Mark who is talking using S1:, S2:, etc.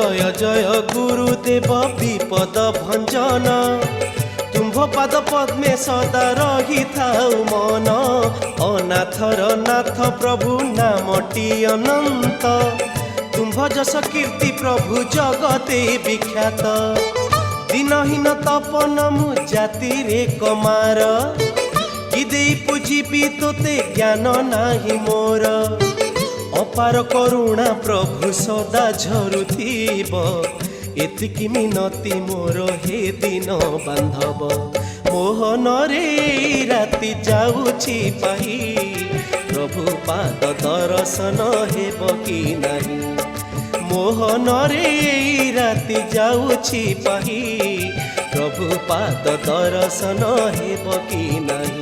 S1: जय जय गुरुदेव विपद भंजन तुम्भ पाद पद्मे सदा रही थाउ मन अनाथर नाथ प्रभु नामटी अनंत तुम्भ जस कीर्ति प्रभु जगते विख्यात दिनहीन तपन मु जाति रे कमार कि दे पूजिबी तोते ज्ञान नाही मोर अपार करुणा प्रभु सदा झरुथिब एतिकी मिनती मोर हे दिन बांधव मोहन रे राति जाऊछि पाही प्रभु पाद दर्शन हेब कि नाही मोहन रे राति जाऊछि पाही प्रभु पाद दर्शन हेब कि नाही।